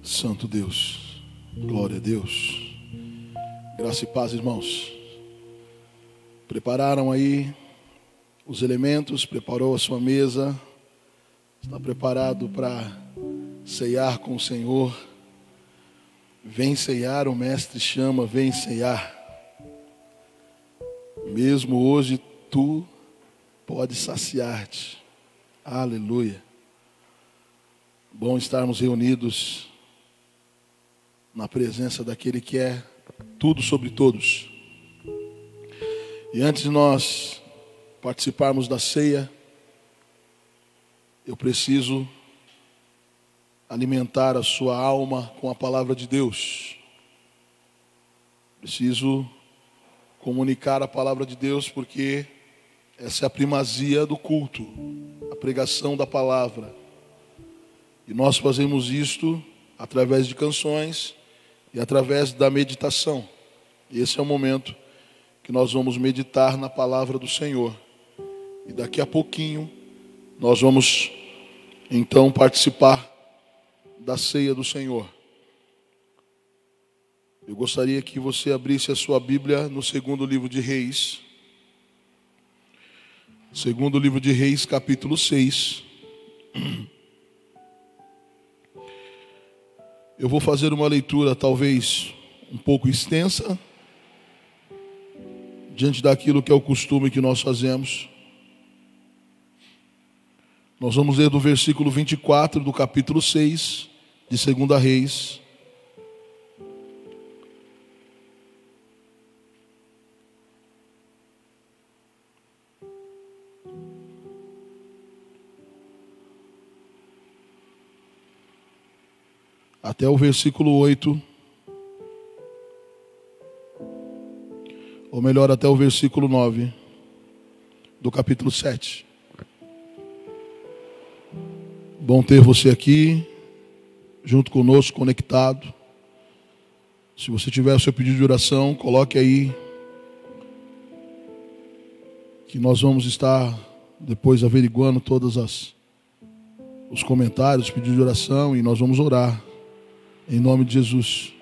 Santo Deus, glória a Deus. Graça e paz, irmãos. Prepararam aí os elementos, preparou a sua mesa, está preparado para ceiar com o Senhor. Vem ceiar, o Mestre chama, vem ceiar. Mesmo hoje tu podes saciar-te. Aleluia. Bom estarmos reunidos na presença daquele que é tudo sobre todos. E antes de nós participarmos da ceia, eu preciso alimentar a sua alma com a palavra de Deus. Preciso comunicar a palavra de Deus, porque essa é a primazia do culto, a pregação da palavra. E nós fazemos isto através de canções e através da meditação. E esse é o momento que nós vamos meditar na palavra do Senhor. E daqui a pouquinho nós vamos então participar da ceia do Senhor. Eu gostaria que você abrisse a sua Bíblia no segundo livro de Reis. Segundo livro de Reis, capítulo 6. Eu vou fazer uma leitura talvez um pouco extensa, diante daquilo que é o costume que nós fazemos. Nós vamos ler do versículo 24 do capítulo 6 de 2 Reis. Até o versículo 8, ou melhor, até o versículo 9 do capítulo 7. Bom ter você aqui, junto conosco, conectado. Se você tiver o seu pedido de oração, coloque aí, que nós vamos estar depois averiguando todos os comentários, os pedidos de oração, e nós vamos orar. Em nome de Jesus.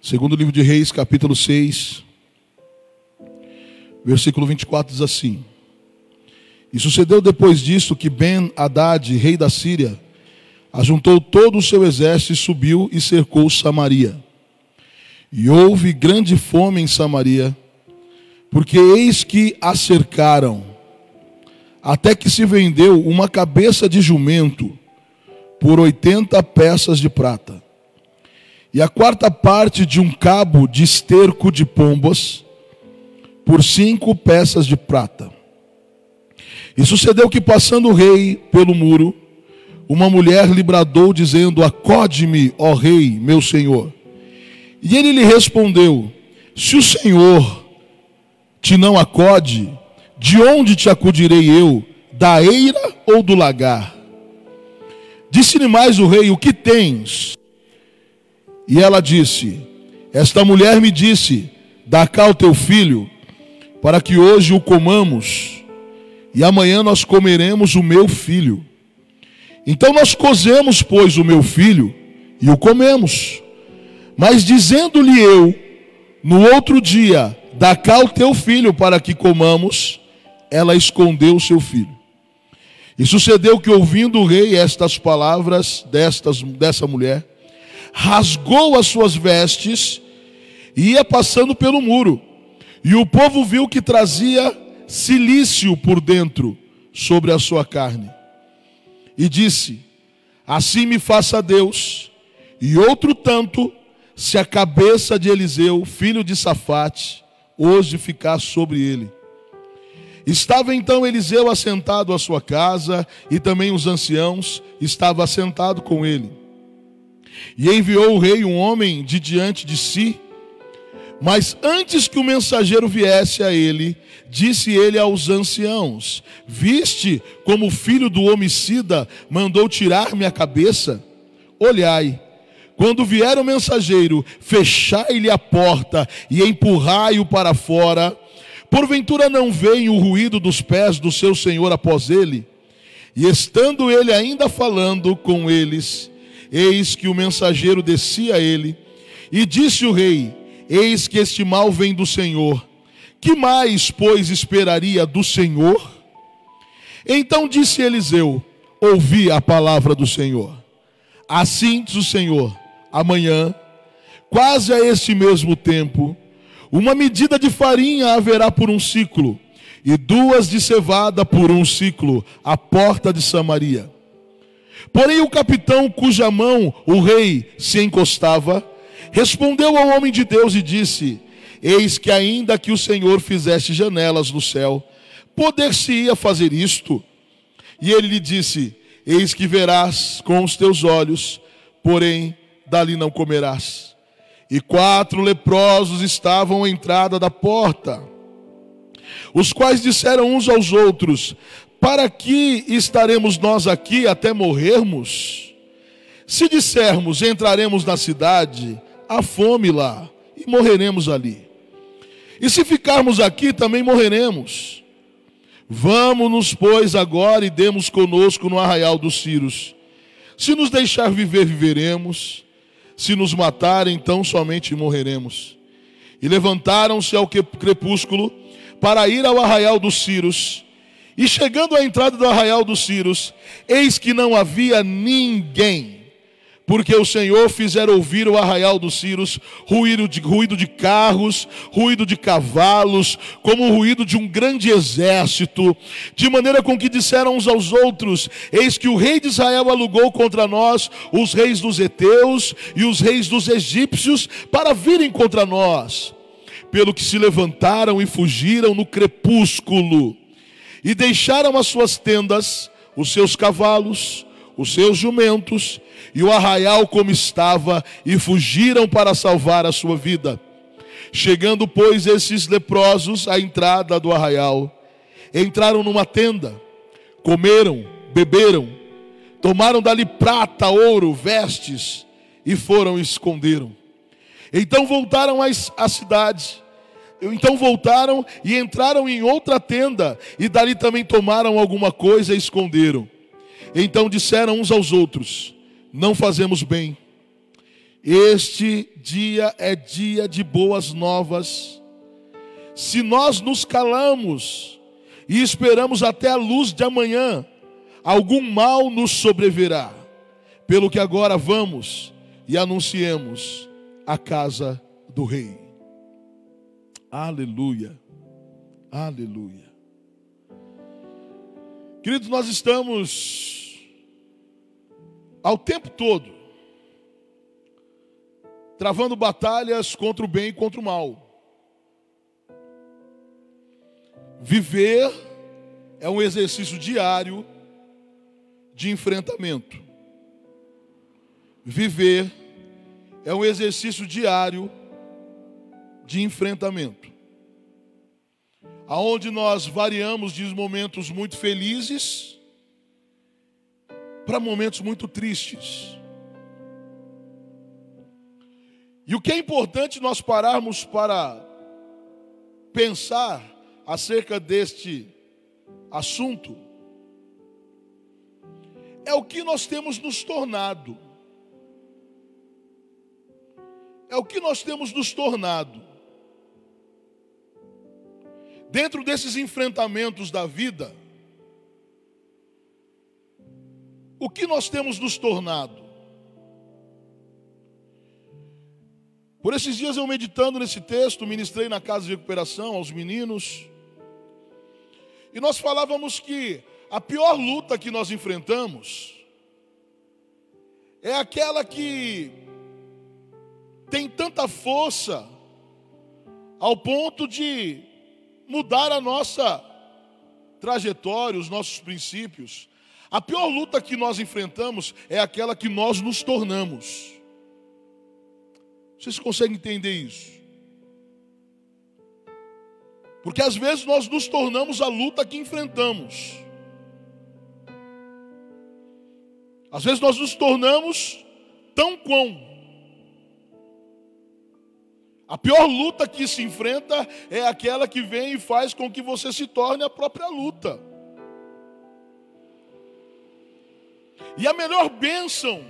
Segundo livro de Reis, capítulo 6, versículo 24 diz assim: E sucedeu depois disto que Ben-Hadad, rei da Síria, ajuntou todo o seu exército e subiu e cercou Samaria. E houve grande fome em Samaria, porque eis que a cercaram, até que se vendeu uma cabeça de jumento por 80 peças de prata, e a quarta parte de um cabo de esterco de pombas por 5 peças de prata. E sucedeu que, passando o rei pelo muro, uma mulher lhe bradou, dizendo: Acode-me, ó rei, meu senhor. E ele lhe respondeu: Se o Senhor te não acode, de onde te acudirei eu? Da eira ou do lagar? Disse-lhe mais o rei: O que tens? E ela disse: Esta mulher me disse: Dá cá o teu filho, para que hoje o comamos, e amanhã nós comeremos o meu filho. Então nós cozemos, pois, o meu filho, e o comemos. Mas dizendo-lhe eu, no outro dia: Dá cá o teu filho, para que comamos, ela escondeu o seu filho. E sucedeu que, ouvindo o rei estas palavras dessa mulher, rasgou as suas vestes e ia passando pelo muro. E o povo viu que trazia cilício por dentro sobre a sua carne. E disse: Assim me faça Deus, e outro tanto, se a cabeça de Eliseu, filho de Safate, hoje ficar sobre ele. Estava então Eliseu assentado à sua casa, e também os anciãos estavam assentados com ele. E enviou o rei um homem de diante de si, mas antes que o mensageiro viesse a ele, disse ele aos anciãos: Viste como o filho do homicida mandou tirar-me a cabeça? Olhai, quando vier o mensageiro, fechai-lhe a porta e empurrai-o para fora. Porventura não vem o ruído dos pés do seu senhor após ele? E estando ele ainda falando com eles, eis que o mensageiro descia a ele, e disse o rei: eis que este mal vem do Senhor. Que mais, pois, esperaria do Senhor? Então disse Eliseu: ouvi a palavra do Senhor. Assim diz o Senhor: amanhã, quase a este mesmo tempo, uma medida de farinha haverá por um ciclo, e 2 de cevada por um ciclo, à porta de Samaria. Porém o capitão, cuja mão o rei se encostava, respondeu ao homem de Deus e disse: eis que ainda que o Senhor fizesse janelas no céu, poder-se-ia fazer isto? E ele lhe disse: eis que verás com os teus olhos, porém dali não comerás. E 4 leprosos estavam à entrada da porta, os quais disseram uns aos outros: para que estaremos nós aqui até morrermos? Se dissermos: entraremos na cidade, há fome lá, e morreremos ali. E se ficarmos aqui, também morreremos. Vamos-nos, pois, agora e demos conosco no arraial dos Círios. Se nos deixar viver, viveremos. Se nos matar, então somente morreremos. E levantaram-se ao crepúsculo para ir ao arraial dos Círios. E chegando à entrada do arraial dos Círios, eis que não havia ninguém, porque o Senhor fizera ouvir o arraial dos Círios ruído de carros, ruído de cavalos, como o ruído de um grande exército, de maneira com que disseram uns aos outros: eis que o rei de Israel alugou contra nós os reis dos heteus e os reis dos egípcios para virem contra nós. Pelo que se levantaram e fugiram no crepúsculo, e deixaram as suas tendas, os seus cavalos, os seus jumentos e o arraial como estava, e fugiram para salvar a sua vida. Chegando, pois, esses leprosos à entrada do arraial, entraram numa tenda, comeram, beberam, tomaram dali prata, ouro, vestes, e foram e esconderam. Então voltaram à cidade. Então voltaram e entraram em outra tenda, e dali também tomaram alguma coisa e esconderam. Então disseram uns aos outros: não fazemos bem. Este dia é dia de boas novas. Se nós nos calamos e esperamos até a luz de amanhã, algum mal nos sobrevirá. Pelo que agora vamos e anunciemos a casa do rei. Aleluia, aleluia. Queridos, nós estamos ao tempo todo travando batalhas contra o bem e contra o mal. Viver é um exercício diário de enfrentamento. Viver é um exercício diário de enfrentamento, aonde nós variamos de momentos muito felizes para momentos muito tristes. E o que é importante nós pararmos para pensar acerca deste assunto é o que nós temos nos tornado. É o que nós temos nos tornado. Dentro desses enfrentamentos da vida, o que nós temos nos tornado? Por esses dias eu meditando nesse texto, ministrei na casa de recuperação aos meninos, e nós falávamos que a pior luta que nós enfrentamos é aquela que tem tanta força ao ponto de mudar a nossa trajetória, os nossos princípios. A pior luta que nós enfrentamos é aquela que nós nos tornamos. Vocês conseguem entender isso? Porque às vezes nós nos tornamos a luta que enfrentamos. Às vezes nós nos tornamos tão quão. A pior luta que se enfrenta é aquela que vem e faz com que você se torne a própria luta. E a melhor bênção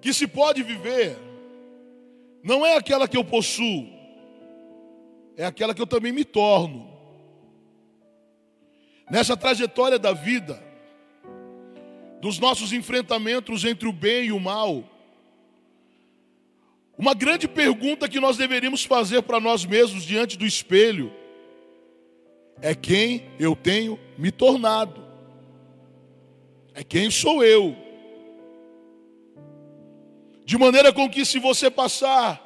que se pode viver não é aquela que eu possuo, é aquela que eu também me torno. Nessa trajetória da vida, dos nossos enfrentamentos entre o bem e o mal, uma grande pergunta que nós deveríamos fazer para nós mesmos diante do espelho é quem eu tenho me tornado. É quem sou eu. De maneira com que, se você passar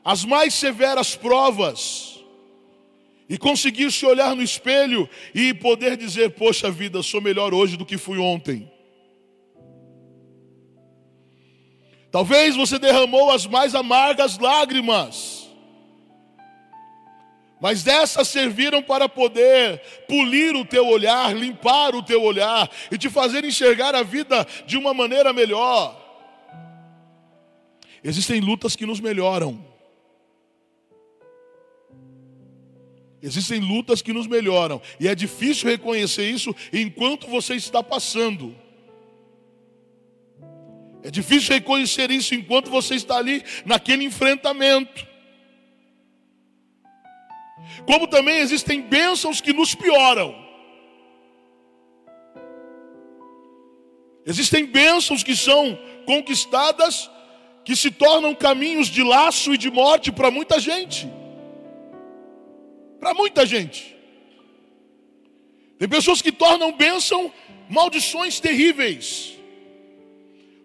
as mais severas provas e conseguir se olhar no espelho e poder dizer: poxa vida, sou melhor hoje do que fui ontem. Talvez você derramou as mais amargas lágrimas, mas dessas serviram para poder polir o teu olhar, limpar o teu olhar e te fazer enxergar a vida de uma maneira melhor. Existem lutas que nos melhoram. Existem lutas que nos melhoram. E é difícil reconhecer isso enquanto você está passando. É difícil reconhecer isso enquanto você está ali naquele enfrentamento. Como também existem bênçãos que nos pioram. Existem bênçãos que são conquistadas, que se tornam caminhos de laço e de morte para muita gente. Para muita gente. Tem pessoas que tornam bênção maldições terríveis.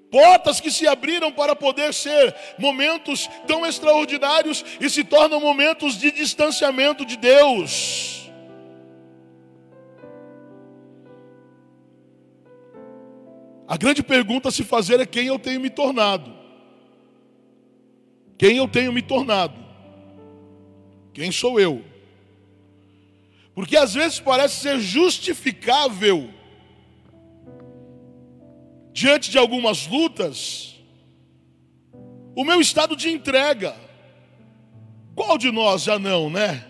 Portas que se abriram para poder ser momentos tão extraordinários e se tornam momentos de distanciamento de Deus. A grande pergunta a se fazer é quem eu tenho me tornado. Quem eu tenho me tornado? Quem sou eu? Porque às vezes parece ser justificável, diante de algumas lutas, o meu estado de entrega. Qual de nós já não, né?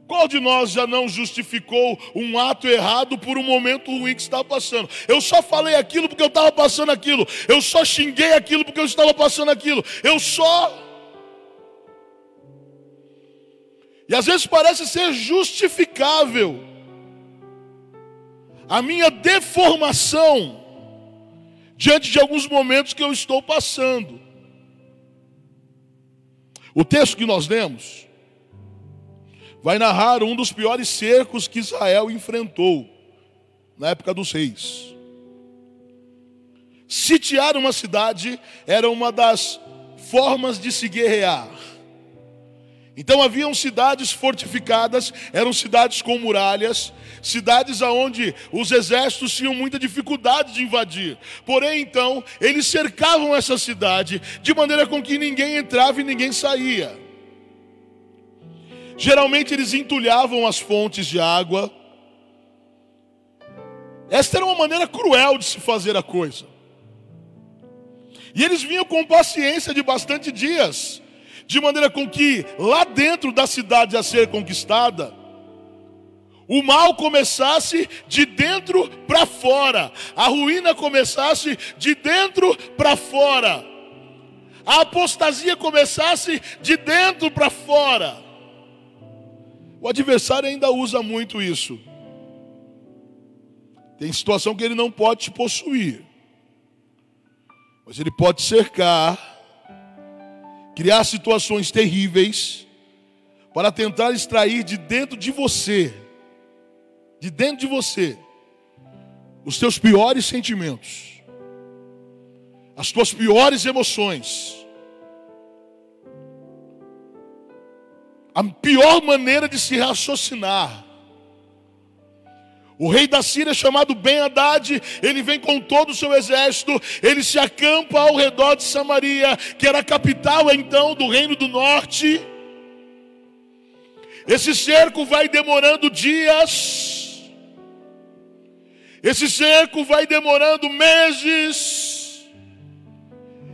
Qual de nós já não justificou um ato errado por um momento ruim que estava passando? Eu só falei aquilo porque eu estava passando aquilo. Eu só xinguei aquilo porque eu estava passando aquilo. E às vezes parece ser justificável a minha deformação diante de alguns momentos que eu estou passando. O texto que nós lemos vai narrar um dos piores cercos que Israel enfrentou na época dos reis. Sitiar uma cidade era uma das formas de se guerrear. Então haviam cidades fortificadas, eram cidades com muralhas, cidades onde os exércitos tinham muita dificuldade de invadir. Porém, então, eles cercavam essa cidade de maneira com que ninguém entrava e ninguém saía. Geralmente eles entulhavam as fontes de água. Esta era uma maneira cruel de se fazer a coisa. E eles vinham com paciência de bastante dias, de maneira com que lá dentro da cidade a ser conquistada, o mal começasse de dentro para fora, a ruína começasse de dentro para fora, a apostasia começasse de dentro para fora. O adversário ainda usa muito isso. Tem situação que ele não pode te possuir, mas ele pode cercar, criar situações terríveis para tentar extrair de dentro de você, os teus piores sentimentos, as tuas piores emoções, a pior maneira de se raciocinar. O rei da Síria, chamado Ben-Hadad, ele vem com todo o seu exército, ele se acampa ao redor de Samaria, que era a capital então do reino do norte. Esse cerco vai demorando dias, esse cerco vai demorando meses,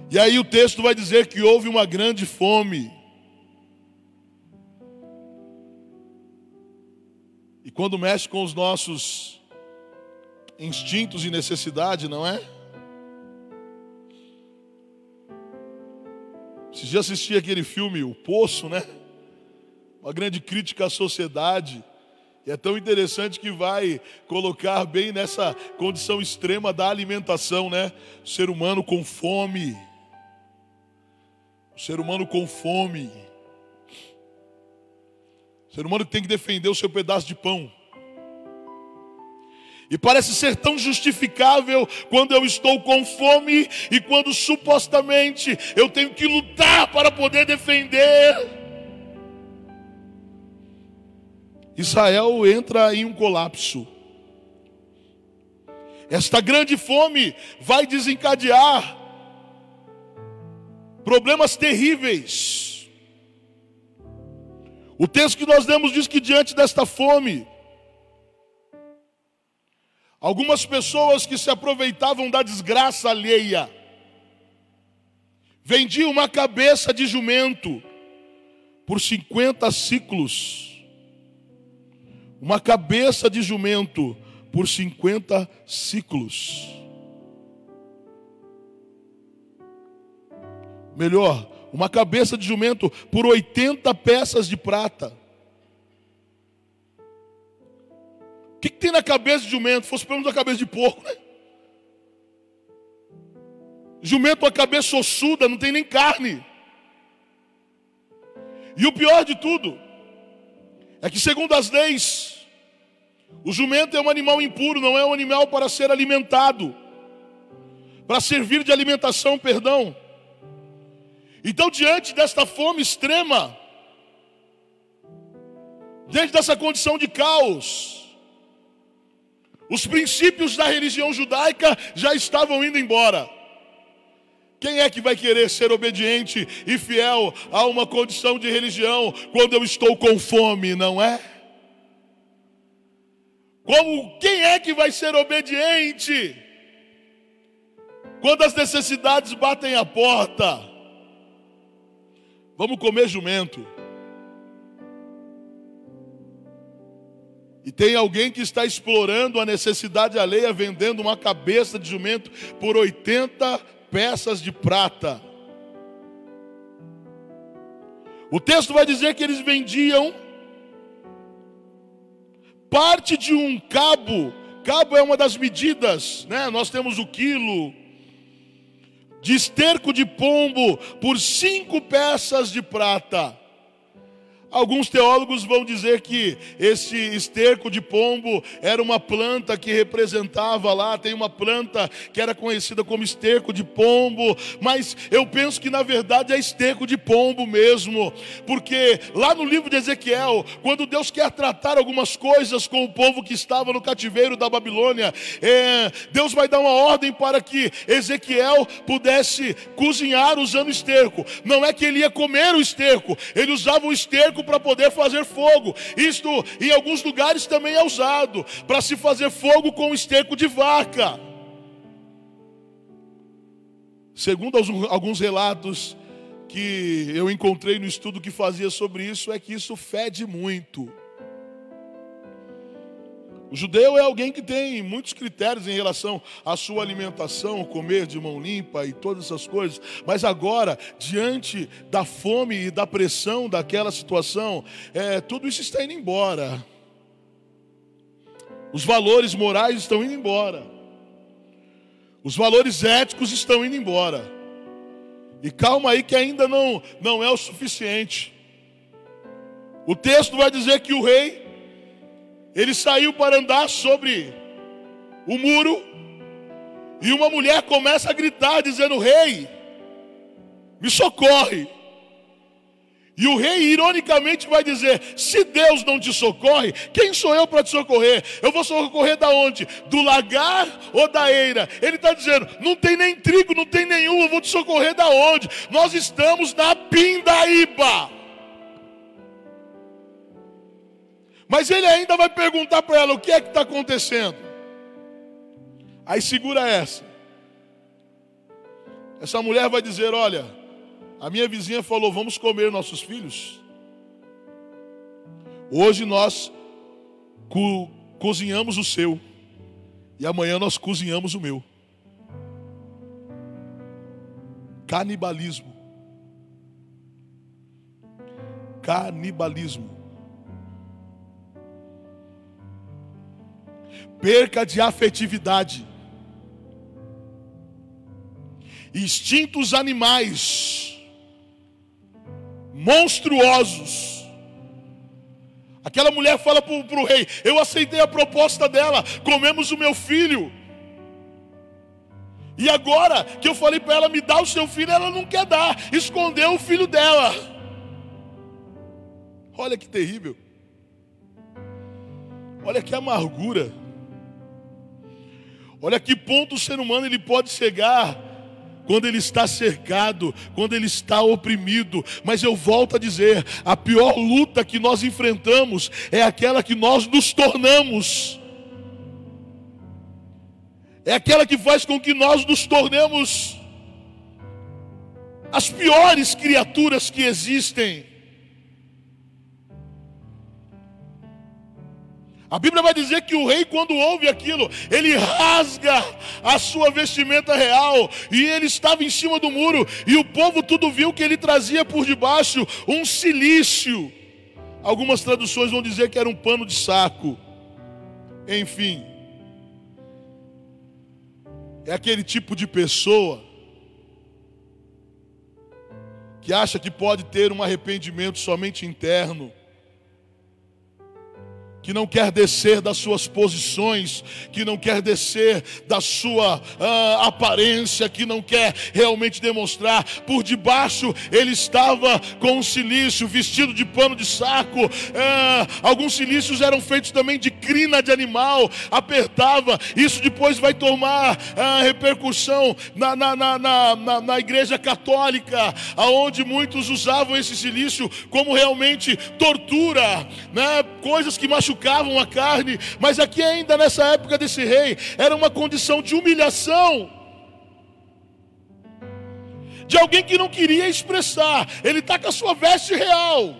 e aí o texto vai dizer que houve uma grande fome. E quando mexe com os nossos instintos e necessidade, não é? Esses dias assisti aquele filme, O Poço, né? Uma grande crítica à sociedade. E é tão interessante que vai colocar bem nessa condição extrema da alimentação, né? O ser humano com fome. O ser humano com fome. O ser humano que tem que defender o seu pedaço de pão. E parece ser tão justificável quando eu estou com fome e quando supostamente eu tenho que lutar para poder defender. Israel entra em um colapso. Esta grande fome vai desencadear problemas terríveis. O texto que nós lemos diz que diante desta fome, algumas pessoas que se aproveitavam da desgraça alheia vendiam uma cabeça de jumento por 50 siclos. Uma cabeça de jumento por 50 siclos. Melhor, uma cabeça de jumento por 80 peças de prata. O que tem na cabeça de jumento? Fosse pelo menos a cabeça de porco, né? Jumento, a cabeça ossuda, não tem nem carne. E o pior de tudo é que, segundo as leis, o jumento é um animal impuro, não é um animal para ser alimentado, para servir de alimentação, perdão. Então, diante desta fome extrema, diante dessa condição de caos, os princípios da religião judaica já estavam indo embora. Quem é que vai querer ser obediente e fiel a uma condição de religião quando eu estou com fome, não é? Quem é que vai ser obediente quando as necessidades batem a porta? Vamos comer jumento. E tem alguém que está explorando a necessidade alheia, vendendo uma cabeça de jumento por 80 peças de prata. O texto vai dizer que eles vendiam parte de um cabo. Cabo é uma das medidas, né? Nós temos o quilo de esterco de pombo por 5 peças de prata. Alguns teólogos vão dizer que esse esterco de pombo era uma planta que representava lá, tem uma planta que era conhecida como esterco de pombo, mas eu penso que na verdade é esterco de pombo mesmo, porque lá no livro de Ezequiel, quando Deus quer tratar algumas coisas com o povo que estava no cativeiro da Babilônia, Deus vai dar uma ordem para que Ezequiel pudesse cozinhar usando esterco. Não é que ele ia comer o esterco, ele usava o esterco para poder fazer fogo. Isto em alguns lugares também é usado para se fazer fogo com esterco de vaca. Segundo alguns relatos que eu encontrei no estudo que fazia sobre isso, é que isso fede muito. O judeu é alguém que tem muitos critérios em relação à sua alimentação, comer de mão limpa e todas essas coisas. Mas agora, diante da fome e da pressão daquela situação, tudo isso está indo embora. Os valores morais estão indo embora. Os valores éticos estão indo embora. E calma aí que ainda não é o suficiente. O texto vai dizer que o rei, ele saiu para andar sobre o muro, e uma mulher começa a gritar dizendo: rei, me socorre. E o rei ironicamente vai dizer: se Deus não te socorre, quem sou eu para te socorrer? Eu vou socorrer da onde? Do lagar ou da eira? Ele está dizendo: não tem nem trigo, não tem nenhum, eu vou te socorrer da onde? Nós estamos na pindaíba. Mas ele ainda vai perguntar para ela: o que é que está acontecendo? Aí segura essa. Essa mulher vai dizer: olha, a minha vizinha falou, vamos comer nossos filhos. Hoje nós cozinhamos o seu, e amanhã nós cozinhamos o meu. Canibalismo. canibalismo. Perca de afetividade. Instintos animais monstruosos. Aquela mulher fala para o rei: eu aceitei a proposta dela, comemos o meu filho. E agora que eu falei para ela, me dá o seu filho, ela não quer dar, escondeu o filho dela. Olha que terrível. Olha que amargura. Olha que ponto o ser humano ele pode chegar quando ele está cercado, quando ele está oprimido. Mas eu volto a dizer, a pior luta que nós enfrentamos é aquela que nós nos tornamos. É aquela que faz com que nós nos tornemos as piores criaturas que existem. A Bíblia vai dizer que o rei, quando ouve aquilo, ele rasga a sua vestimenta real, e ele estava em cima do muro, e o povo tudo viu que ele trazia por debaixo um cilício. Algumas traduções vão dizer que era um pano de saco. Enfim, é aquele tipo de pessoa que acha que pode ter um arrependimento somente interno, que não quer descer das suas posições, que não quer descer da sua aparência, que não quer realmente demonstrar. Por debaixo ele estava com um cilício, vestido de pano de saco. Alguns cilícios eram feitos também de crina de animal, apertava. Isso depois vai tomar repercussão na igreja católica, aonde muitos usavam esse cilício como realmente tortura, né? Coisas que machucavam a carne. Mas aqui ainda nessa época desse rei, era uma condição de humilhação, de alguém que não queria expressar. Ele está com a sua veste real.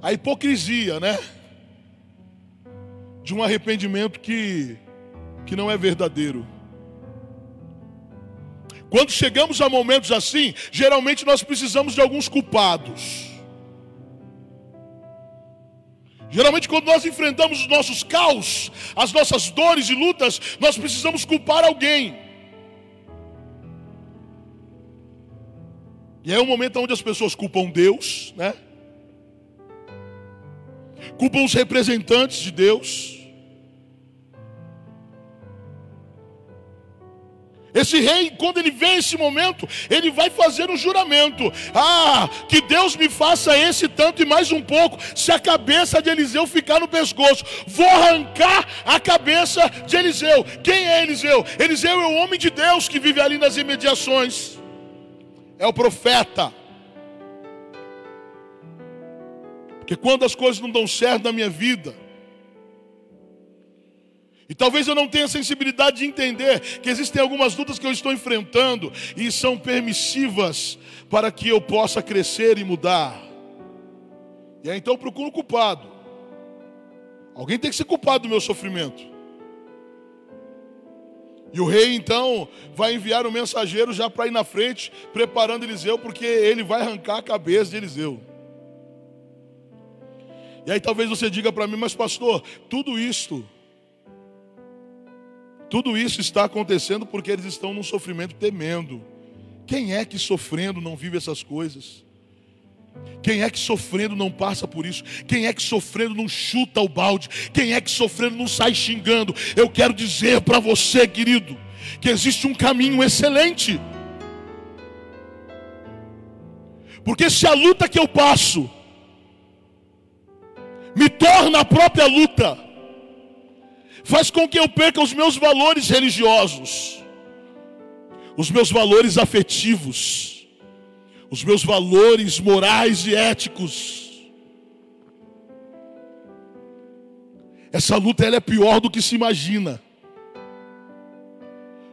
A hipocrisia, né? De um arrependimento que não é verdadeiro. Quando chegamos a momentos assim, geralmente nós precisamos de alguns culpados. Geralmente quando nós enfrentamos os nossos caos, as nossas dores e lutas, nós precisamos culpar alguém. E é um momento onde as pessoas culpam Deus, né? Culpam os representantes de Deus. Esse rei, quando ele vê esse momento, ele vai fazer um juramento: que Deus me faça esse tanto e mais um pouco, se a cabeça de Eliseu ficar no pescoço. Vou arrancar a cabeça de Eliseu. Quem é Eliseu? Eliseu é o homem de Deus que vive ali nas imediações. É o profeta. Porque quando as coisas não dão certo na minha vida, e talvez eu não tenha sensibilidade de entender que existem algumas lutas que eu estou enfrentando e são permissivas para que eu possa crescer e mudar. E aí então eu procuro um culpado. Alguém tem que ser culpado do meu sofrimento. E o rei então vai enviar um mensageiro já para ir na frente, preparando Eliseu, porque ele vai arrancar a cabeça de Eliseu. E aí talvez você diga para mim: mas pastor, tudo isso está acontecendo porque eles estão num sofrimento tremendo. Quem é que sofrendo não vive essas coisas? Quem é que sofrendo não passa por isso? Quem é que sofrendo não chuta o balde? Quem é que sofrendo não sai xingando? Eu quero dizer para você, querido, que existe um caminho excelente. Porque se a luta que eu passo me torna a própria luta, faz com que eu perca os meus valores religiosos, os meus valores afetivos, os meus valores morais e éticos. Essa luta ela é pior do que se imagina.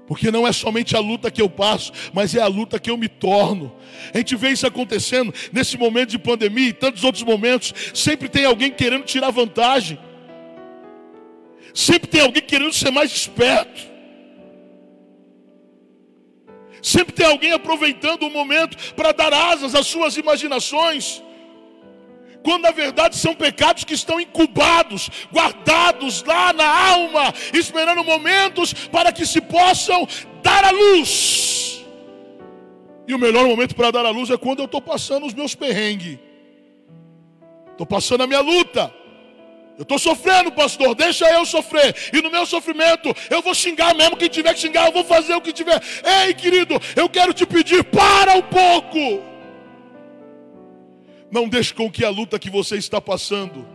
Porque não é somente a luta que eu passo, mas é a luta que eu me torno. A gente vê isso acontecendo nesse momento de pandemia e tantos outros momentos. Sempre tem alguém querendo tirar vantagem. Sempre tem alguém querendo ser mais esperto. Sempre tem alguém aproveitando o momento para dar asas às suas imaginações, quando na verdade são pecados que estão incubados, guardados lá na alma, esperando momentos para que se possam dar à luz. E o melhor momento para dar à luz é quando eu estou passando os meus perrengues, estou passando a minha luta. Eu estou sofrendo, pastor, deixa eu sofrer. E no meu sofrimento eu vou xingar mesmo quem tiver que xingar, eu vou fazer o que tiver. Ei, querido, eu quero te pedir, para um pouco. Não deixe com que a luta que você está passando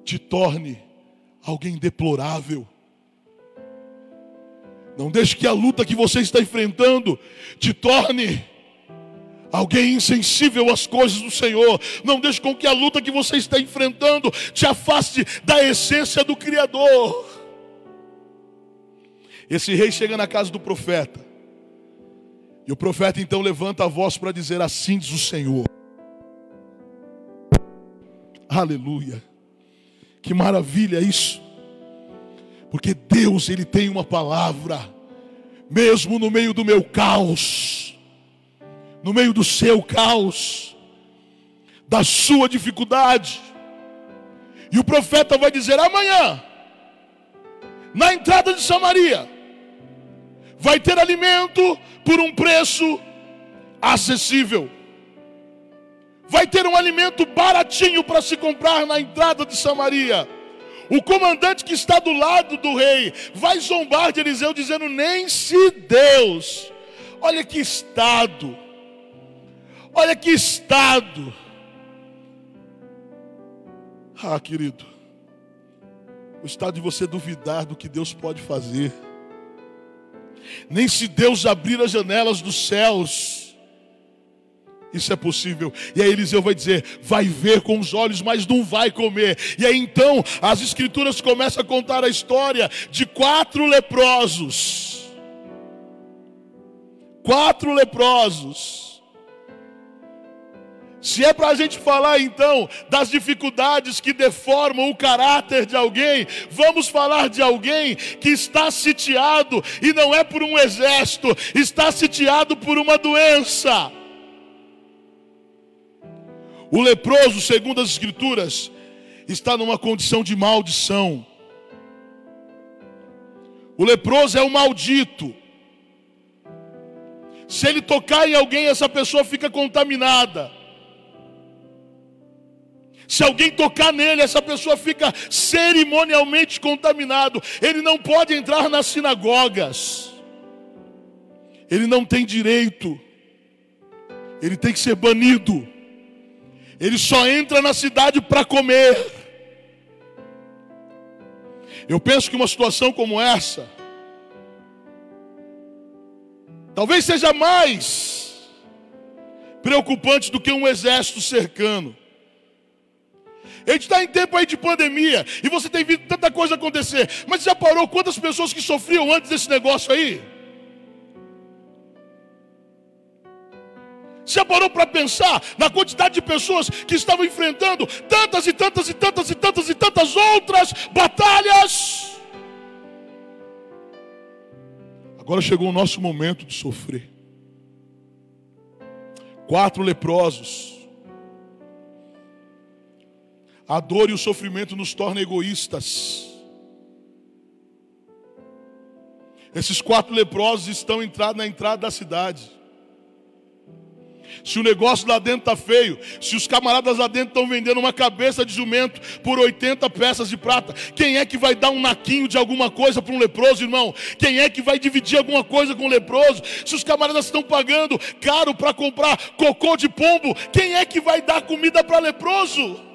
te torne alguém deplorável. Não deixe que a luta que você está enfrentando te torne alguém insensível às coisas do Senhor. Não deixe com que a luta que você está enfrentando te afaste da essência do Criador. Esse rei chega na casa do profeta. E o profeta então levanta a voz para dizer: assim diz o Senhor. Aleluia. Que maravilha isso. Porque Deus, Ele tem uma palavra. Mesmo no meio do meu caos, no meio do seu caos, da sua dificuldade. E o profeta vai dizer: amanhã, na entrada de Samaria, vai ter alimento por um preço acessível. Vai ter um alimento baratinho para se comprar na entrada de Samaria. O comandante que está do lado do rei vai zombar de Eliseu, dizendo: nem se Deus. Olha que estado. Olha que estado. Ah, querido, o estado de você duvidar do que Deus pode fazer. Nem se Deus abrir as janelas dos céus, isso é possível. E aí Eliseu vai dizer: vai ver com os olhos, mas não vai comer. E aí então as escrituras começam a contar a história de 4 leprosos. 4 leprosos. Se é para a gente falar então das dificuldades que deformam o caráter de alguém, vamos falar de alguém que está sitiado, e não é por um exército, está sitiado por uma doença. O leproso, segundo as escrituras, está numa condição de maldição. O leproso é um maldito. Se ele tocar em alguém, essa pessoa fica contaminada. Se alguém tocar nele, essa pessoa fica cerimonialmente contaminado. Ele não pode entrar nas sinagogas. Ele não tem direito. Ele tem que ser banido. Ele só entra na cidade para comer. Eu penso que uma situação como essa talvez seja mais preocupante do que um exército cercando. A gente está em tempo aí de pandemia, e você tem visto tanta coisa acontecer. Mas já parou quantas pessoas que sofriam antes desse negócio aí? Já parou para pensar na quantidade de pessoas que estavam enfrentando tantas e tantas e tantas e tantas e tantas outras batalhas? Agora chegou o nosso momento de sofrer. 4 leprosos. A dor e o sofrimento nos tornam egoístas. Esses 4 leprosos estão na entrada da cidade. Se o negócio lá dentro está feio, se os camaradas lá dentro estão vendendo uma cabeça de jumento por 80 peças de prata, quem é que vai dar um naquinho de alguma coisa para um leproso, irmão? Quem é que vai dividir alguma coisa com um leproso? Se os camaradas estão pagando caro para comprar cocô de pombo, quem é que vai dar comida para leproso?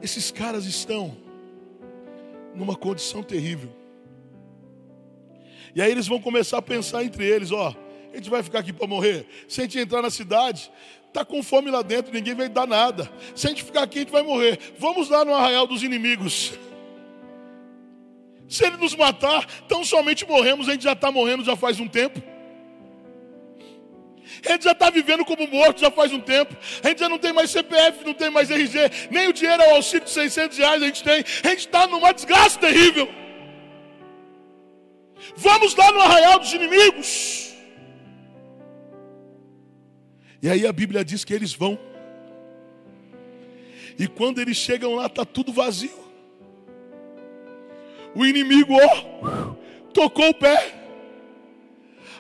Esses caras estão numa condição terrível. E aí eles vão começar a pensar entre eles: ó, a gente vai ficar aqui para morrer? Se a gente entrar na cidade, está com fome lá dentro, ninguém vai dar nada. Se a gente ficar aqui, a gente vai morrer. Vamos lá no arraial dos inimigos. Se ele nos matar, tão somente morremos. A gente já está morrendo já faz um tempo. A gente já está vivendo como morto já faz um tempo. A gente já não tem mais CPF, não tem mais RG, nem o dinheiro ao auxílio de R$600 a gente tem. A gente está numa desgraça terrível. Vamos lá no arraial dos inimigos. E aí a Bíblia diz que eles vão. E quando eles chegam lá, está tudo vazio. O inimigo, tocou o pé.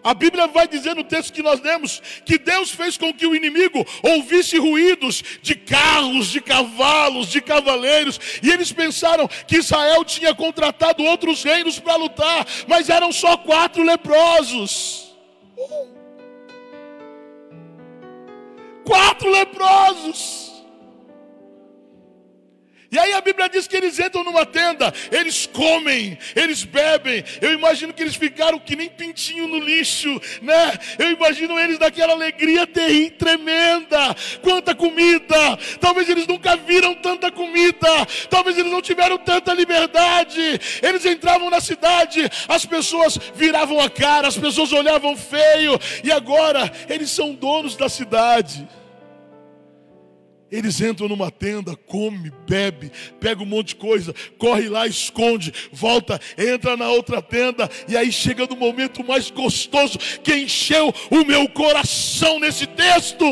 A Bíblia vai dizer no texto que nós lemos que Deus fez com que o inimigo ouvisse ruídos de carros, de cavalos, de cavaleiros. E eles pensaram que Israel tinha contratado outros reinos para lutar, mas eram só 4 leprosos. 4 leprosos. E aí a Bíblia diz que eles entram numa tenda, eles comem, eles bebem. Eu imagino que eles ficaram que nem pintinho no lixo, né? Eu imagino eles naquela alegria tremenda. Quanta comida! Talvez eles nunca viram tanta comida. Talvez eles não tiveram tanta liberdade. Eles entravam na cidade, as pessoas viravam a cara, as pessoas olhavam feio. E agora eles são donos da cidade. Eles entram numa tenda, come, bebe, pega um monte de coisa, corre lá, esconde, volta, entra na outra tenda. E aí chega no momento mais gostoso que encheu o meu coração nesse texto.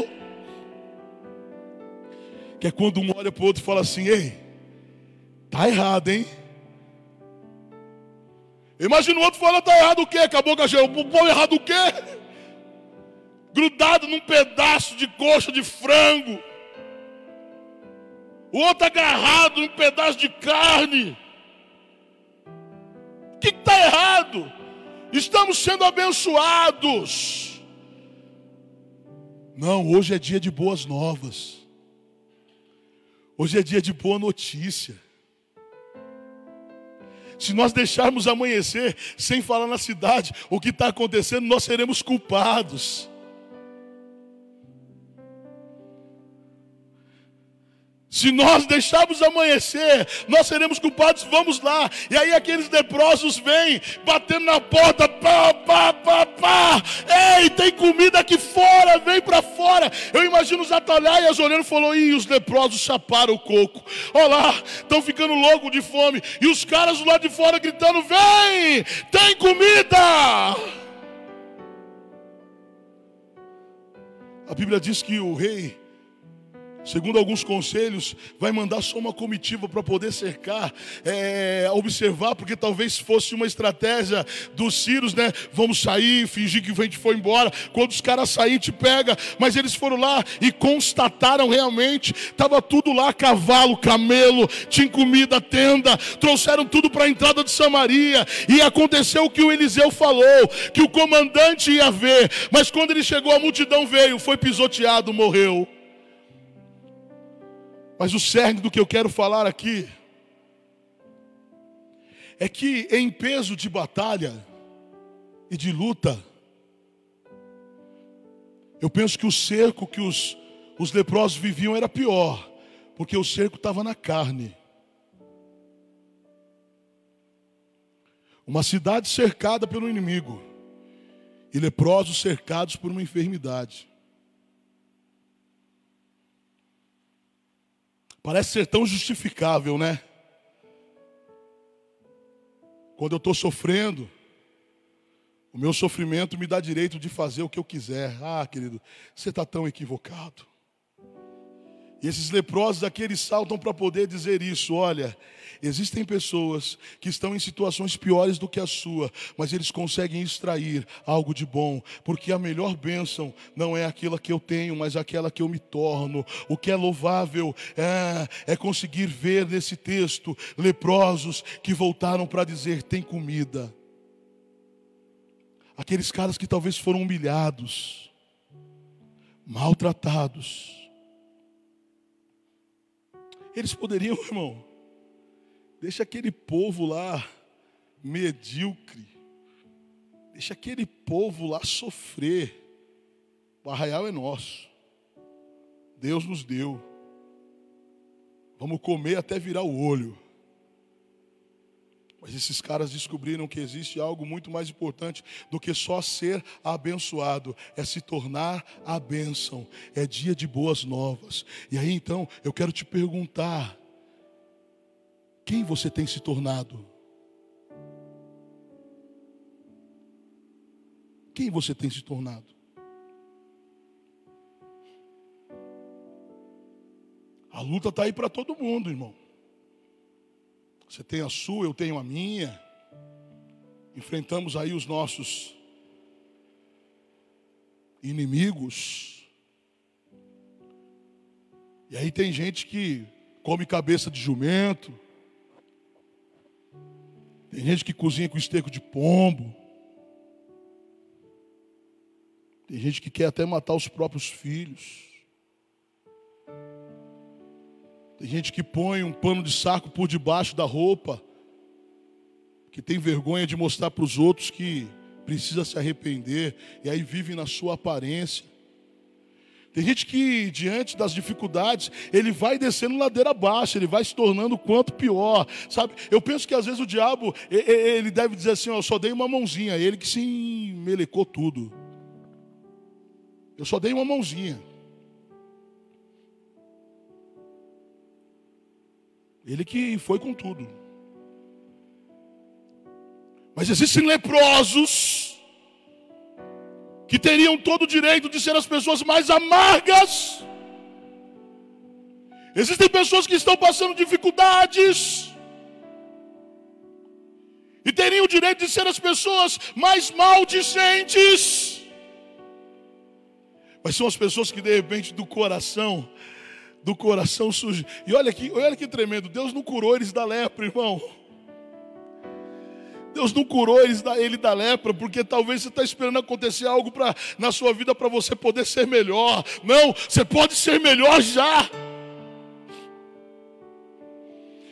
Que é quando um olha para o outro e fala assim: ei, tá errado, hein? Imagina o outro falando: tá errado o quê? Acabou com a gente. O pão errado o quê? Grudado num pedaço de coxa de frango. O outro agarrado num pedaço de carne. O que está errado? Estamos sendo abençoados. Não, hoje é dia de boas novas. Hoje é dia de boa notícia. Se nós deixarmos amanhecer sem falar na cidade o que está acontecendo, nós seremos culpados. Se nós deixarmos amanhecer, nós seremos culpados. Vamos lá. E aí aqueles leprosos vêm, batendo na porta. Pá, pá, pá, pá. Ei, tem comida aqui fora, vem para fora. Eu imagino os atalhaias olhando e falou: ih, os leprosos chaparam o coco. Olha lá, estão ficando loucos de fome. E os caras do lado de fora gritando: vem, tem comida. A Bíblia diz que o rei, segundo alguns conselhos, vai mandar só uma comitiva para poder cercar, observar, porque talvez fosse uma estratégia dos sírios, né? Vamos sair, fingir que a gente foi embora. Quando os caras saírem, te pega. Mas eles foram lá e constataram realmente, estava tudo lá, cavalo, camelo, tinha comida, tenda, trouxeram tudo para a entrada de Samaria. E aconteceu o que o Eliseu falou, que o comandante ia ver, mas quando ele chegou, a multidão veio, foi pisoteado, morreu. Mas o cerne do que eu quero falar aqui é que em peso de batalha e de luta, eu penso que o cerco que os leprosos viviam era pior, porque o cerco estava na carne. Uma cidade cercada pelo inimigo e leprosos cercados por uma enfermidade. Parece ser tão justificável, né? Quando eu estou sofrendo, o meu sofrimento me dá direito de fazer o que eu quiser. Ah, querido, você está tão equivocado. E esses leprosos aqui, eles saltam para poder dizer isso. Olha, existem pessoas que estão em situações piores do que a sua, mas eles conseguem extrair algo de bom, porque a melhor bênção não é aquela que eu tenho, mas aquela que eu me torno. O que é louvável é conseguir ver nesse texto leprosos que voltaram para dizer: tem comida. Aqueles caras que talvez foram humilhados, maltratados, eles poderiam, irmão, deixa aquele povo lá medíocre, deixa aquele povo lá sofrer. O arraial é nosso, Deus nos deu, vamos comer até virar o olho. Mas esses caras descobriram que existe algo muito mais importante do que só ser abençoado. É se tornar a bênção. É dia de boas novas. E aí então eu quero te perguntar: quem você tem se tornado? Quem você tem se tornado? A luta está aí para todo mundo, irmão. Você tem a sua, eu tenho a minha. Enfrentamos aí os nossos inimigos. E aí tem gente que come cabeça de jumento. Tem gente que cozinha com esterco de pombo. Tem gente que quer até matar os próprios filhos. Tem gente que põe um pano de saco por debaixo da roupa, que tem vergonha de mostrar para os outros que precisa se arrepender, e aí vive na sua aparência. Tem gente que, diante das dificuldades, ele vai descendo ladeira abaixo, ele vai se tornando quanto pior, sabe? Eu penso que às vezes o diabo, ele deve dizer assim, ó, eu só dei uma mãozinha, ele que se melecou tudo. Eu só dei uma mãozinha. Ele que foi com tudo. Mas existem leprosos que teriam todo o direito de ser as pessoas mais amargas. Existem pessoas que estão passando dificuldades e teriam o direito de ser as pessoas mais maldicentes. Mas são as pessoas que de repente do coração sujo. E olha que tremendo, Deus não curou eles da lepra, irmão. Deus não curou ele da lepra, porque talvez você está esperando acontecer algo na sua vida para você poder ser melhor. Não, você pode ser melhor já.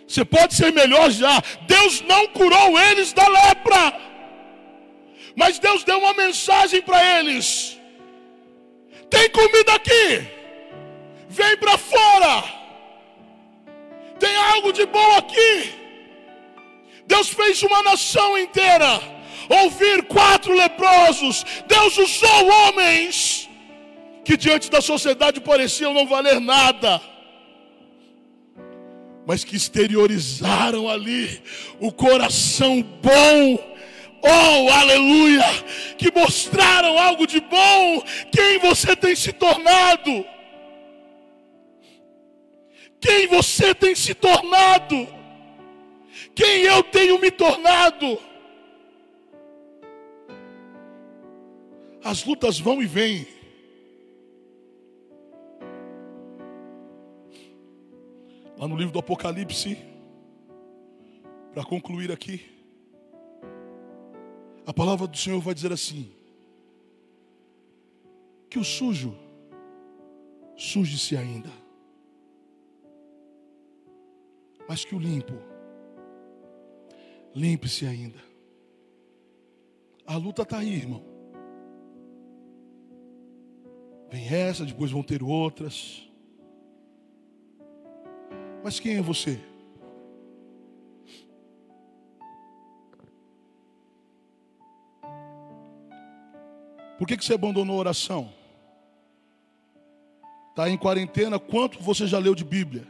Você pode ser melhor já. Deus não curou eles da lepra, mas Deus deu uma mensagem para eles: tem comida aqui, vem para fora, tem algo de bom aqui. Deus fez uma nação inteira ouvir 4 leprosos. Deus usou homens que diante da sociedade pareciam não valer nada, mas que exteriorizaram ali o coração bom. Oh, aleluia! Que mostraram algo de bom. Quem você tem se tornado? Quem você tem se tornado? Quem eu tenho me tornado? As lutas vão e vêm. Lá no livro do Apocalipse, para concluir aqui, a palavra do Senhor vai dizer assim: que o sujo suje-se ainda, mas que o limpo limpe-se ainda. A luta está aí, irmão. Vem essa, depois vão ter outras. Mas quem é você? Por que você abandonou a oração? Está em quarentena, quanto você já leu de Bíblia?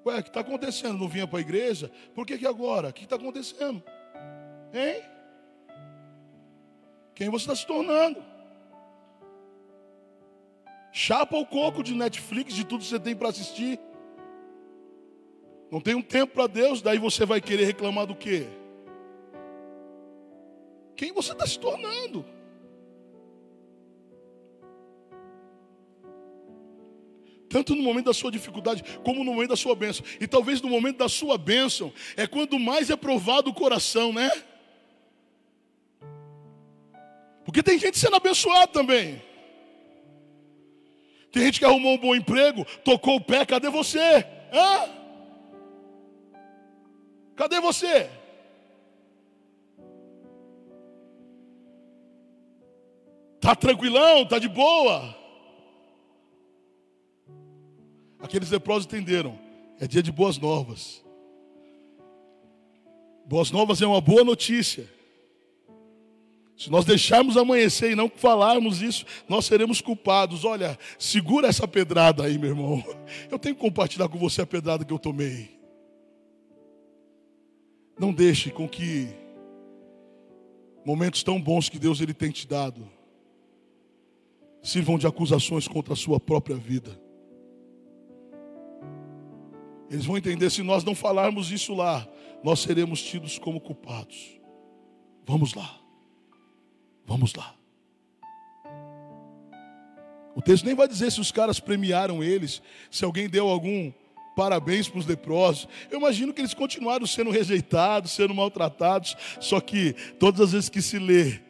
Ué, o que está acontecendo? Não vinha para a igreja? Por que agora? O que está acontecendo? Hein? Quem você está se tornando? Chapa o coco de Netflix, de tudo que você tem para assistir. Não tem um tempo para Deus, daí você vai querer reclamar do quê? Quem você está se tornando? Tanto no momento da sua dificuldade, como no momento da sua bênção. E talvez no momento da sua bênção, é quando mais é provado o coração, né? Porque tem gente sendo abençoada também. Tem gente que arrumou um bom emprego, tocou o pé, cadê você? Hã? Cadê você? Tá tranquilão, tá de boa. Aqueles leprosos entenderam, é dia de boas novas. Boas novas é uma boa notícia. Se nós deixarmos amanhecer e não falarmos isso, nós seremos culpados. Olha, segura essa pedrada aí, meu irmão. Eu tenho que compartilhar com você a pedrada que eu tomei. Não deixe com que momentos tão bons que Deus ele tem te dado sirvam de acusações contra a sua própria vida. Eles vão entender, se nós não falarmos isso lá, nós seremos tidos como culpados. Vamos lá. Vamos lá. O texto nem vai dizer se os caras premiaram eles, se alguém deu algum parabéns para os leprosos. Eu imagino que eles continuaram sendo rejeitados, sendo maltratados. Só que todas as vezes que se lê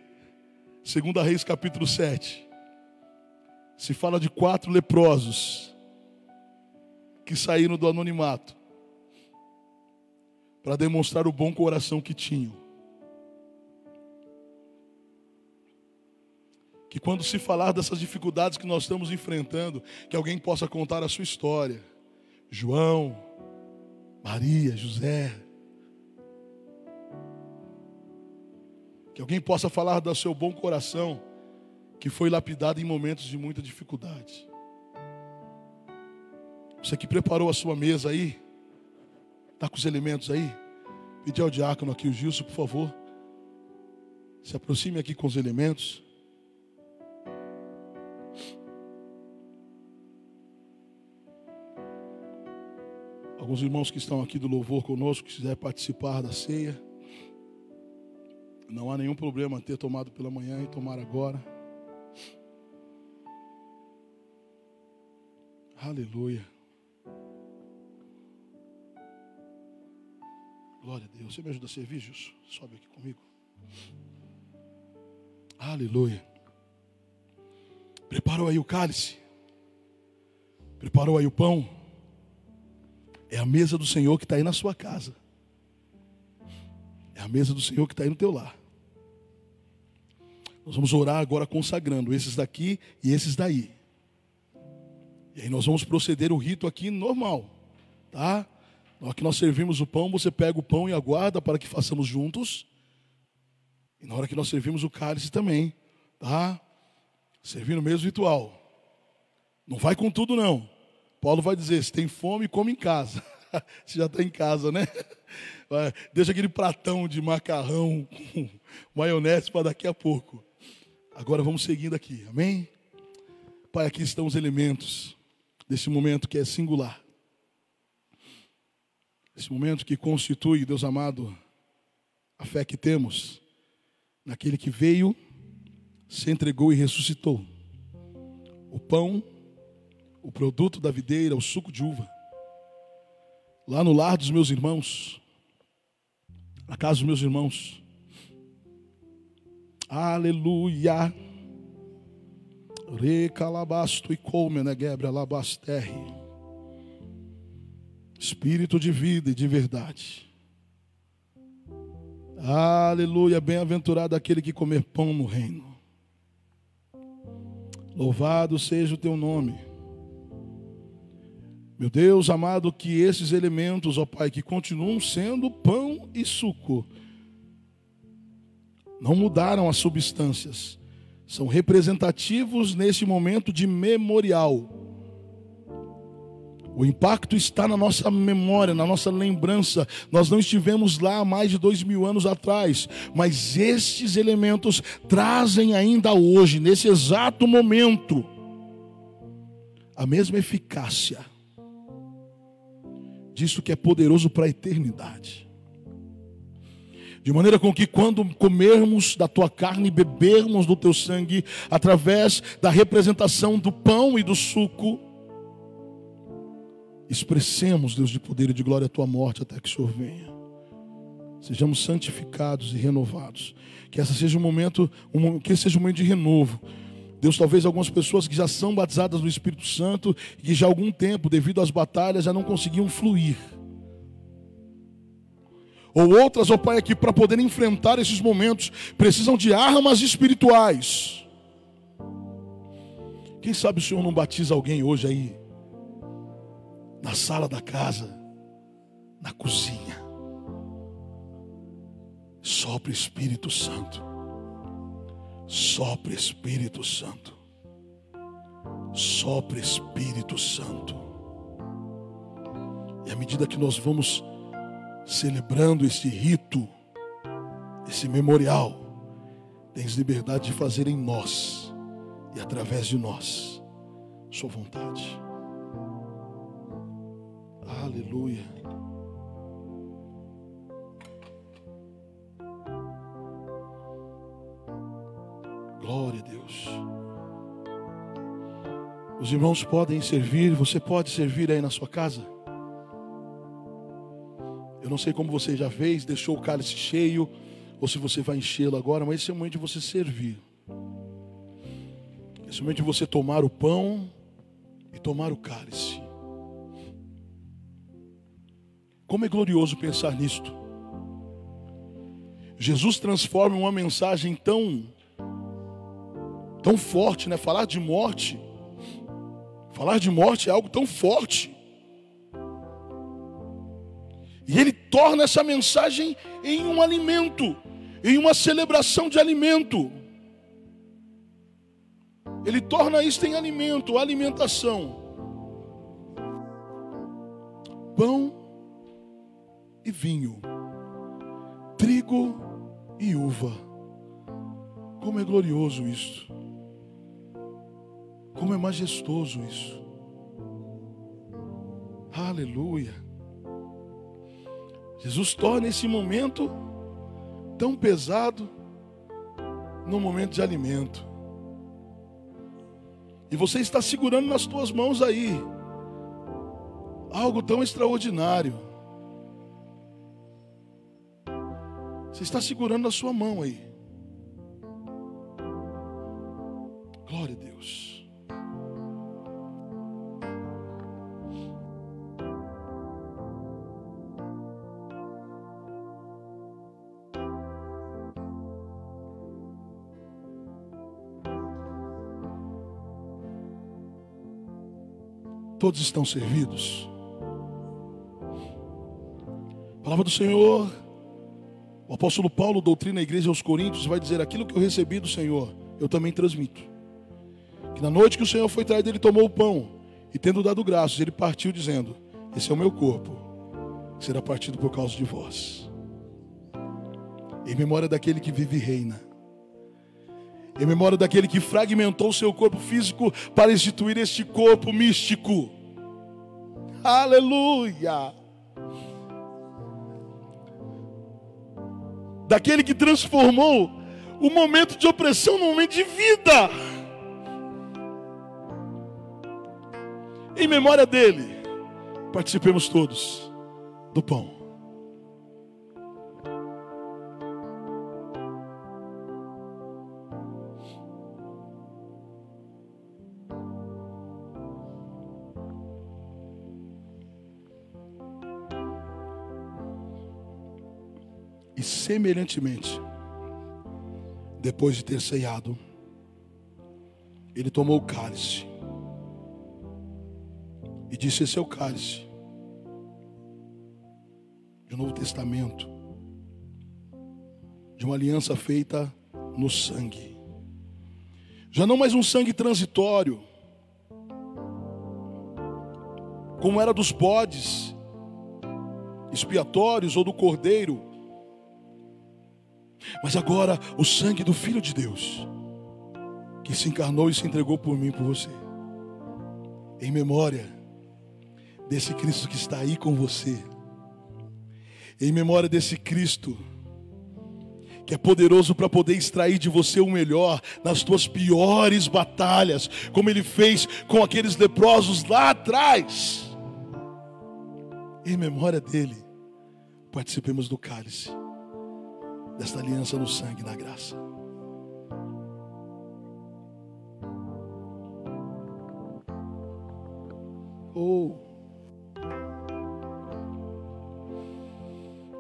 2 Reis capítulo 7, se fala de 4 leprosos que saíram do anonimato para demonstrar o bom coração que tinham. Que quando se falar dessas dificuldades que nós estamos enfrentando, que alguém possa contar a sua história. João, Maria, José. Que alguém possa falar do seu bom coração, que foi lapidado em momentos de muita dificuldade. Você que preparou a sua mesa aí, está com os elementos aí? Pedir ao diácono aqui, o Gilson, por favor. Se aproxime aqui com os elementos. Alguns irmãos que estão aqui do louvor conosco, que quiserem participar da ceia, não há nenhum problema ter tomado pela manhã e tomar agora. Aleluia. Glória a Deus. Você me ajuda a servir, Gilson? Sobe aqui comigo. Aleluia. Preparou aí o cálice? Preparou aí o pão? É a mesa do Senhor que está aí na sua casa. É a mesa do Senhor que está aí no teu lar. Nós vamos orar agora consagrando esses daqui e esses daí. E aí nós vamos proceder o rito aqui normal, tá? Na hora que nós servimos o pão, você pega o pão e aguarda para que façamos juntos. E na hora que nós servimos o cálice também, tá? Servindo o mesmo ritual. Não vai com tudo não. Paulo vai dizer, se tem fome, come em casa. Você já está em casa, né? Deixa aquele pratão de macarrão com maionese para daqui a pouco. Agora vamos seguindo aqui, amém? Pai, aqui estão os elementos desse momento que é singular. Esse momento que constitui, Deus amado, a fé que temos naquele que veio, se entregou e ressuscitou. O pão, o produto da videira, o suco de uva. Lá no lar dos meus irmãos, na casa dos meus irmãos. Aleluia. Recalabasto e come, né, Gebra, labasterre. Espírito de vida e de verdade. Aleluia, bem-aventurado aquele que comer pão no reino. Louvado seja o teu nome. Meu Deus amado, que esses elementos, ó Pai, que continuam sendo pão e suco, não mudaram as substâncias, são representativos nesse momento de memorial. O impacto está na nossa memória, na nossa lembrança. Nós não estivemos lá há mais de 2000 anos atrás, mas estes elementos trazem ainda hoje, nesse exato momento, a mesma eficácia disso que é poderoso para a eternidade. De maneira com que quando comermos da tua carne e bebermos do teu sangue, através da representação do pão e do suco, expressemos, Deus de poder e de glória, a tua morte até que o Senhor venha. Sejamos santificados e renovados. Que esse seja um momento de renovo. Deus, talvez algumas pessoas que já são batizadas no Espírito Santo e que já há algum tempo, devido às batalhas, já não conseguiam fluir. Ou outras, ó Pai, que para poderem enfrentar esses momentos, precisam de armas espirituais. Quem sabe o Senhor não batiza alguém hoje aí, na sala da casa, na cozinha. Sopra Espírito Santo. Sopra Espírito Santo. Sopra Espírito Santo. E à medida que nós vamos celebrando esse rito, esse memorial, tens liberdade de fazer em nós e através de nós sua vontade. Aleluia. Glória a Deus. Os irmãos podem servir, você pode servir aí na sua casa. Eu não sei como você já fez, deixou o cálice cheio, ou se você vai enchê-lo agora, mas esse é o momento de você servir. Esse é o momento de você tomar o pão e tomar o cálice. Como é glorioso pensar nisto. Jesus transforma uma mensagem tão forte, né? Falar de morte é algo tão forte. E Ele torna essa mensagem em um alimento, em uma celebração de alimento. Ele torna isso em alimento, alimentação. Pão e vinho, trigo e uva. Como é glorioso isso. Como é majestoso isso. Aleluia. Jesus torna esse momento tão pesado num momento de alimento. E você está segurando nas tuas mãos aí algo tão extraordinário. Você está segurando na sua mão aí. Glória a Deus. Todos estão servidos. A palavra do Senhor, o apóstolo Paulo, doutrina a igreja aos Coríntios, vai dizer: aquilo que eu recebi do Senhor, eu também transmito. Que na noite que o Senhor foi traído, ele tomou o pão, e tendo dado graças, ele partiu dizendo: esse é o meu corpo, que será partido por causa de vós. Em memória daquele que vive e reina. Em memória daquele que fragmentou o seu corpo físico para instituir este corpo místico. Aleluia! Daquele que transformou o momento de opressão num momento de vida. Em memória dele, participemos todos do pão. E semelhantemente, depois de ter ceiado, ele tomou o cálice e disse: esse é o cálice do Novo Testamento, de uma aliança feita no sangue. Já não mais um sangue transitório, como era dos bodes expiatórios ou do cordeiro, mas agora o sangue do Filho de Deus, que se encarnou e se entregou por mim e por você. Em memória desse Cristo que está aí com você. Em memória desse Cristo que é poderoso para poder extrair de você o melhor nas tuas piores batalhas, como Ele fez com aqueles leprosos lá atrás. Em memória dele, participemos do cálice, desta aliança no sangue e na graça. Oh,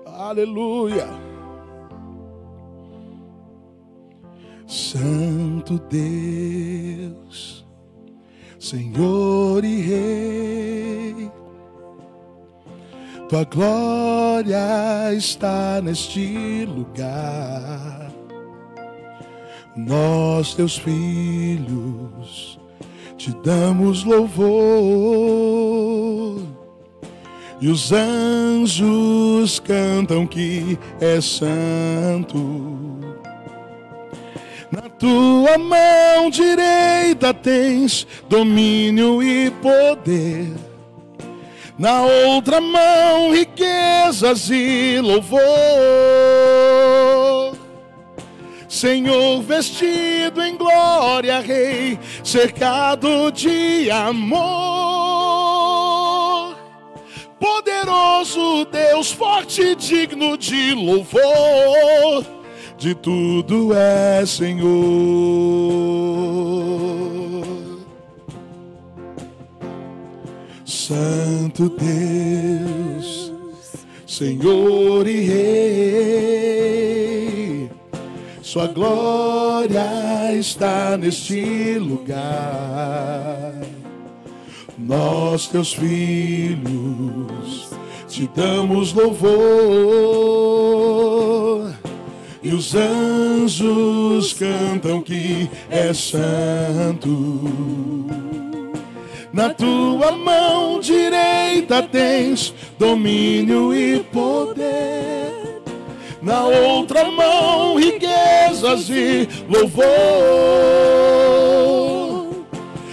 aleluia. Santo Deus, Senhor e Rei, tua glória está neste lugar. Nós, teus filhos, te damos louvor. E os anjos cantam que é santo. tua mão direita tens domínio e poder, na outra mão riquezas e louvor. Senhor vestido em glória, Rei cercado de amor, poderoso Deus forte, digno de louvor, de tudo é Senhor. Santo Deus, Senhor e Rei, sua glória está neste lugar. Nós, teus filhos, te damos louvor, e os anjos cantam que é santo. Na tua mão direita tens domínio e poder, na outra mão riquezas e louvor.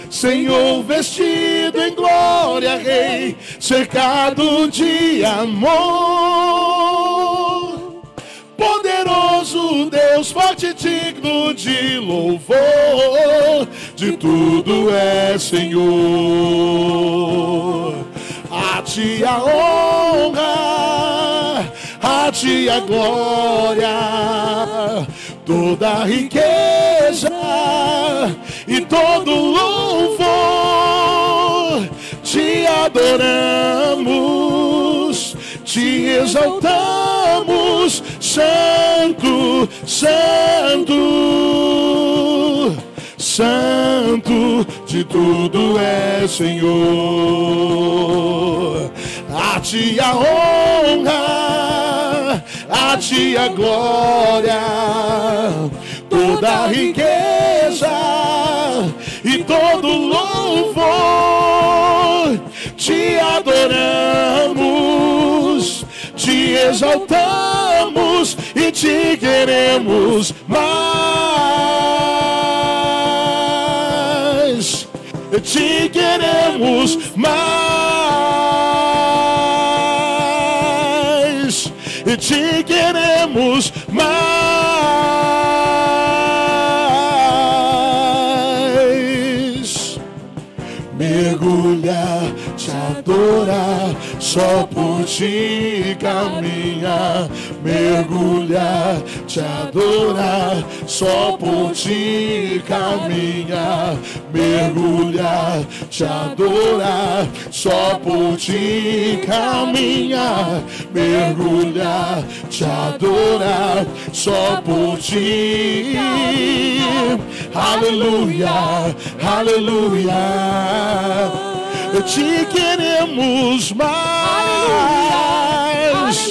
Senhor vestido em glória, Rei cercado de amor, poderoso Deus forte, digno de louvor, de tudo é Senhor. A ti a honra, a ti a glória, toda a riqueza e todo louvor. Te adoramos, te exaltamos, Santo, Santo, Santo, de tudo é Senhor. A ti a honra, a ti a glória, toda a riqueza e todo louvor. Te adoramos, te exaltamos e te queremos mais. Te queremos mais. Te queremos mais. Mergulhar, te adorar, só por ti caminhar. Mergulhar, te adorar, só por ti caminhar. Mergulhar, te adorar, só por ti caminhar. Mergulhar, te adorar, só por ti. Aleluia, aleluia. Te queremos mais.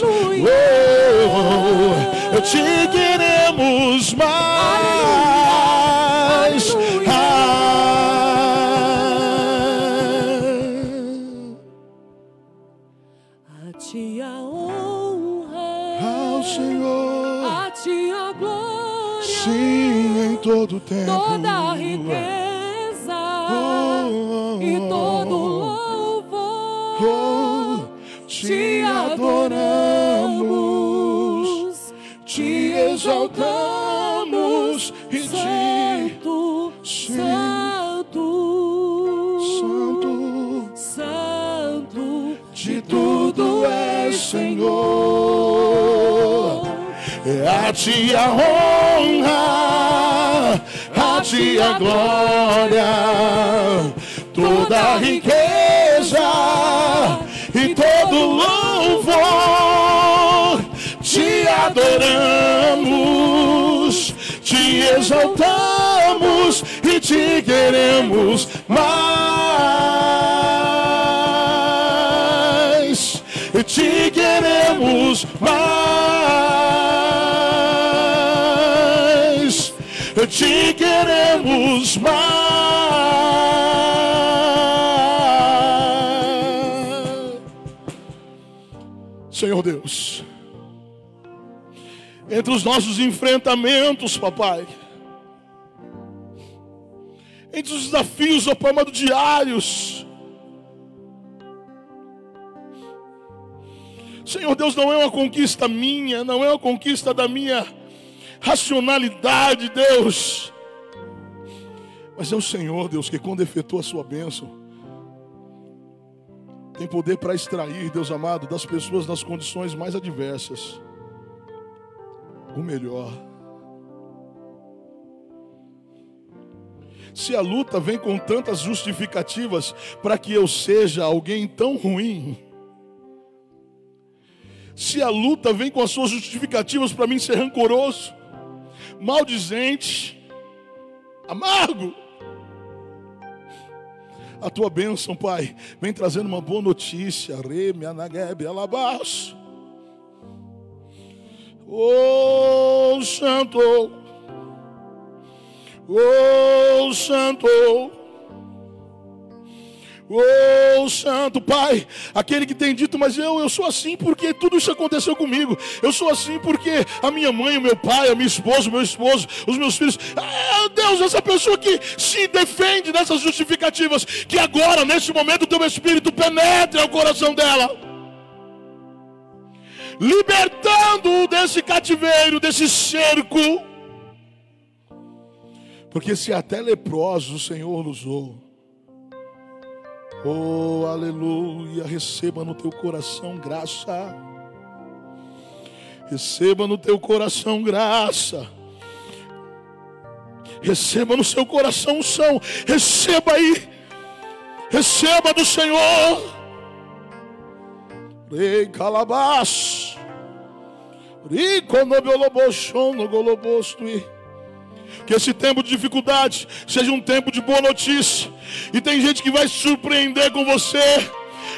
Aleluia. Oh, te queremos mais. A ti a honra, Ao Senhor, a ti a glória, sim, em todo tempo. toda a riqueza e todo louvor. Te adoramos, te exaltamos e te Santo, Santo, Santo, Santo, de tudo é Senhor. É a ti a honra, a ti a glória, toda a riqueza e todo louvor. Te adoramos, te exaltamos e te queremos mais. Te queremos mais. Te queremos mais. Senhor Deus, entre os nossos enfrentamentos, papai, entre os desafios, ó Pai amado, diários. Senhor Deus, não é uma conquista minha, não é uma conquista da minha racionalidade, Deus, mas é o Senhor, Deus, que quando efetua a sua bênção, tem poder para extrair, Deus amado, das pessoas nas condições mais adversas o melhor. Se a luta vem com tantas justificativas para que eu seja alguém tão ruim, se a luta vem com as suas justificativas para mim ser rancoroso, maldizente, amargo, a tua bênção, Pai, vem trazendo uma boa notícia. Oh Santo, oh Santo, oh Santo, Pai, aquele que tem dito, mas eu sou assim porque tudo isso aconteceu comigo. Eu sou assim porque a minha mãe, o meu pai, a minha esposa, o meu esposo, os meus filhos. Deus, essa pessoa que se defende dessas justificativas, que agora, nesse momento, o teu Espírito penetre ao coração dela, libertando-o desse cativeiro, desse cerco. Porque se até leprosos o Senhor usou, oh, aleluia, receba no teu coração graça. Receba no teu coração graça. Receba no seu coração unção. Receba aí. Receba do Senhor. Rei calabás. Rico no biolobochon no golobostui. Que esse tempo de dificuldade seja um tempo de boa notícia. E tem gente que vai se surpreender com você,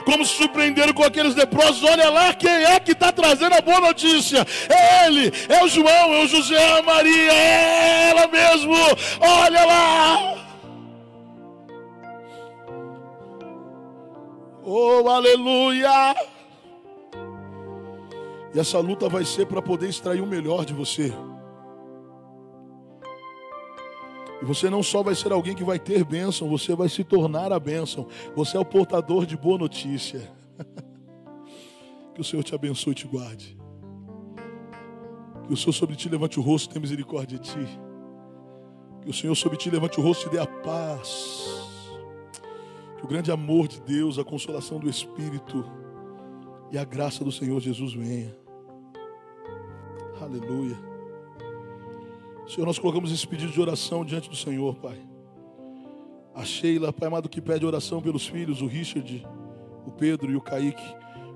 como se surpreenderam com aqueles leprosos. Olha lá quem é que está trazendo a boa notícia. É ele, é o João, é o José, é a Maria, é ela mesmo. Olha lá. Oh, aleluia. E essa luta vai ser para poder extrair o melhor de você. E você não só vai ser alguém que vai ter bênção, você vai se tornar a bênção. Você é o portador de boa notícia. Que o Senhor te abençoe e te guarde. Que o Senhor sobre ti levante o rosto e tenha misericórdia de ti. Que o Senhor sobre ti levante o rosto e te dê a paz. Que o grande amor de Deus, a consolação do Espírito e a graça do Senhor Jesus venha. Aleluia. Senhor, nós colocamos esse pedido de oração diante do Senhor, Pai. A Sheila, Pai amado, que pede oração pelos filhos, o Richard, o Pedro e o Kaique.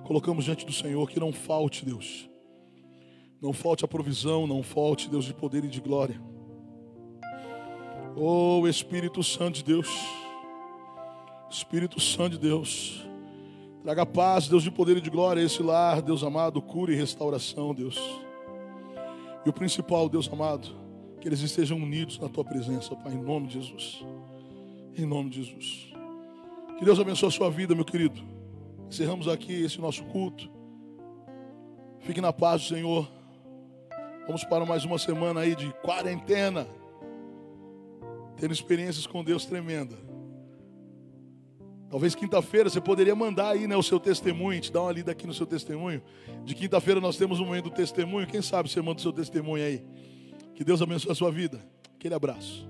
Colocamos diante do Senhor, que não falte, Deus. Não falte a provisão, não falte, Deus, de poder e de glória. Oh, Espírito Santo de Deus. Espírito Santo de Deus. Traga paz, Deus, de poder e de glória a esse lar, Deus amado, cura e restauração, Deus. E o principal, Deus amado, que eles estejam unidos na tua presença, Pai, em nome de Jesus. Em nome de Jesus. Que Deus abençoe a sua vida, meu querido. Encerramos aqui esse nosso culto. Fique na paz do Senhor. Vamos para mais uma semana aí de quarentena, tendo experiências com Deus tremenda. Talvez quinta-feira você poderia mandar aí, né, o seu testemunho. A gente dá uma lida aqui no seu testemunho. De quinta-feira nós temos um momento do testemunho. Quem sabe você manda o seu testemunho aí. Que Deus abençoe a sua vida. Aquele abraço.